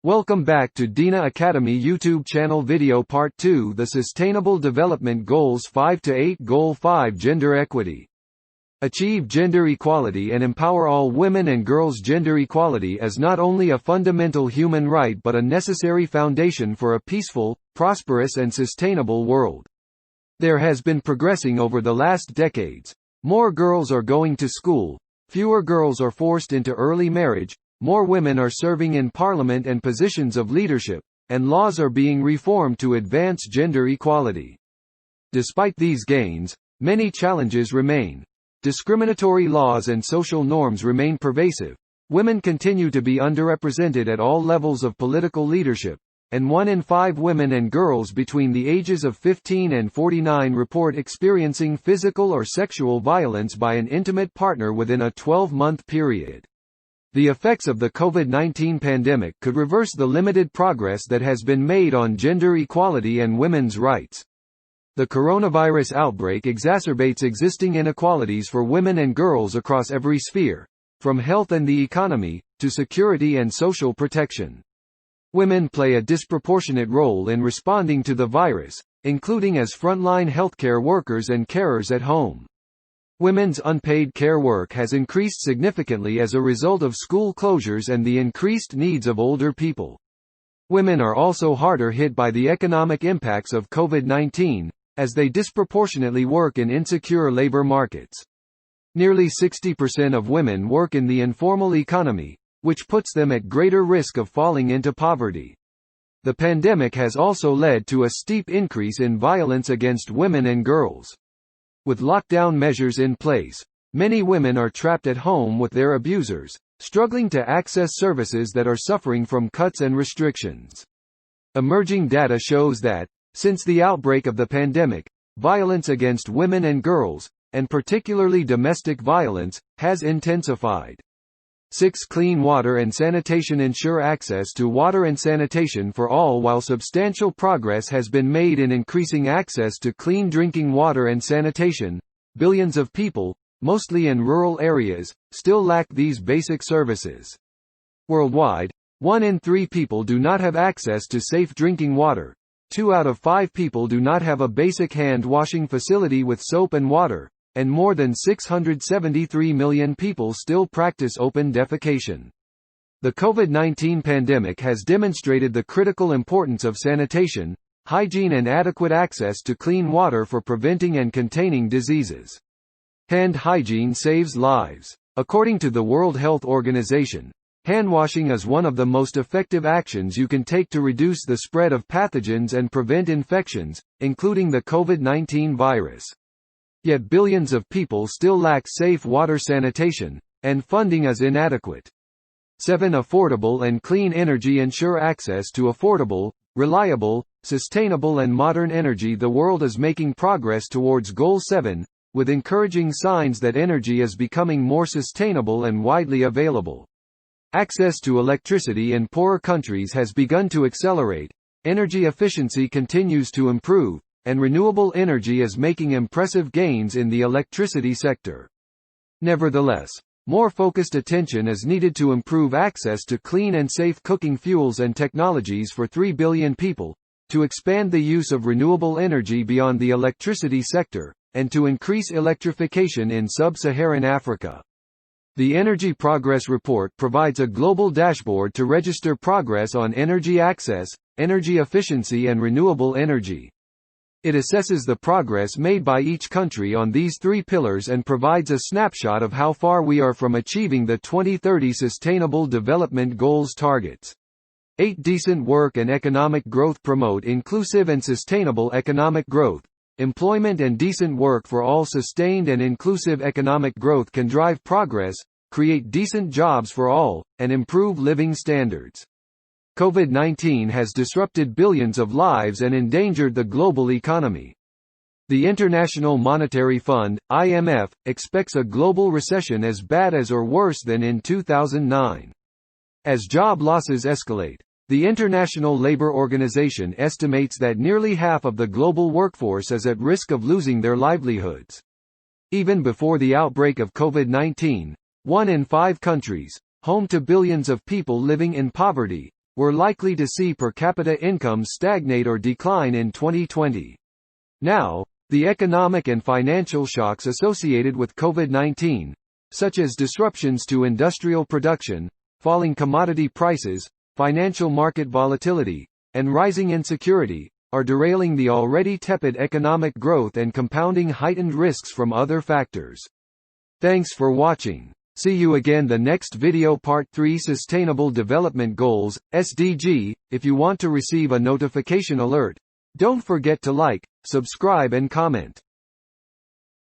Welcome back to Dina Academy YouTube channel video part 2 The Sustainable Development Goals 5 to 8 Goal 5 Gender Equity. Achieve gender equality and empower all women and girls. Gender equality is not only a fundamental human right but a necessary foundation for a peaceful, prosperous and sustainable world. There has been progressing over the last decades. More girls are going to school, fewer girls are forced into early marriage, more women are serving in parliament and positions of leadership, and laws are being reformed to advance gender equality. Despite these gains, many challenges remain. Discriminatory laws and social norms remain pervasive. Women continue to be underrepresented at all levels of political leadership, and 1 in 5 women and girls between the ages of 15 and 49 report experiencing physical or sexual violence by an intimate partner within a 12-month period. The effects of the COVID-19 pandemic could reverse the limited progress that has been made on gender equality and women's rights. The coronavirus outbreak exacerbates existing inequalities for women and girls across every sphere, from health and the economy, to security and social protection. Women play a disproportionate role in responding to the virus, including as frontline healthcare workers and carers at home. Women's unpaid care work has increased significantly as a result of school closures and the increased needs of older people. Women are also harder hit by the economic impacts of COVID-19, as they disproportionately work in insecure labor markets. Nearly 60% of women work in the informal economy, which puts them at greater risk of falling into poverty. The pandemic has also led to a steep increase in violence against women and girls. With lockdown measures in place, many women are trapped at home with their abusers, struggling to access services that are suffering from cuts and restrictions. Emerging data shows that, since the outbreak of the pandemic, violence against women and girls, and particularly domestic violence, has intensified. 6. Clean water and sanitation. Ensure access to water and sanitation for all. While substantial progress has been made in increasing access to clean drinking water and sanitation, billions of people, mostly in rural areas, still lack these basic services. Worldwide, 1 in 3 people do not have access to safe drinking water, 2 out of 5 people do not have a basic hand-washing facility with soap and water, and more than 673 million people still practice open defecation. The COVID-19 pandemic has demonstrated the critical importance of sanitation, hygiene and adequate access to clean water for preventing and containing diseases. Hand hygiene saves lives. According to the World Health Organization, handwashing is one of the most effective actions you can take to reduce the spread of pathogens and prevent infections, including the COVID-19 virus. Yet billions of people still lack safe water sanitation, and funding is inadequate. 7. Affordable and clean energy. Ensure access to affordable, reliable, sustainable and modern energy. The world is making progress towards Goal 7, with encouraging signs that energy is becoming more sustainable and widely available. Access to electricity in poorer countries has begun to accelerate, energy efficiency continues to improve, and renewable energy is making impressive gains in the electricity sector. Nevertheless, more focused attention is needed to improve access to clean and safe cooking fuels and technologies for 3 billion people, to expand the use of renewable energy beyond the electricity sector, and to increase electrification in sub-Saharan Africa. The Energy Progress Report provides a global dashboard to register progress on energy access, energy efficiency and renewable energy. It assesses the progress made by each country on these 3 pillars and provides a snapshot of how far we are from achieving the 2030 Sustainable Development Goals targets. 8. Decent work and economic growth. Promote inclusive and sustainable economic growth. Employment and decent work for all. Sustained and inclusive economic growth can drive progress, create decent jobs for all, and improve living standards. COVID-19 has disrupted billions of lives and endangered the global economy. The International Monetary Fund, IMF, expects a global recession as bad as or worse than in 2009. As job losses escalate, the International Labour Organization estimates that nearly half of the global workforce is at risk of losing their livelihoods. Even before the outbreak of COVID-19, 1 in 5 countries, home to billions of people living in poverty, we're likely to see per capita income stagnate or decline in 2020. Now, the economic and financial shocks associated with COVID-19, such as disruptions to industrial production, falling commodity prices, financial market volatility, and rising insecurity, are derailing the already tepid economic growth and compounding heightened risks from other factors. Thanks for watching. See you again the next video Part 3 Sustainable Development Goals, SDG. If you want to receive a notification alert, don't forget to like, subscribe and comment.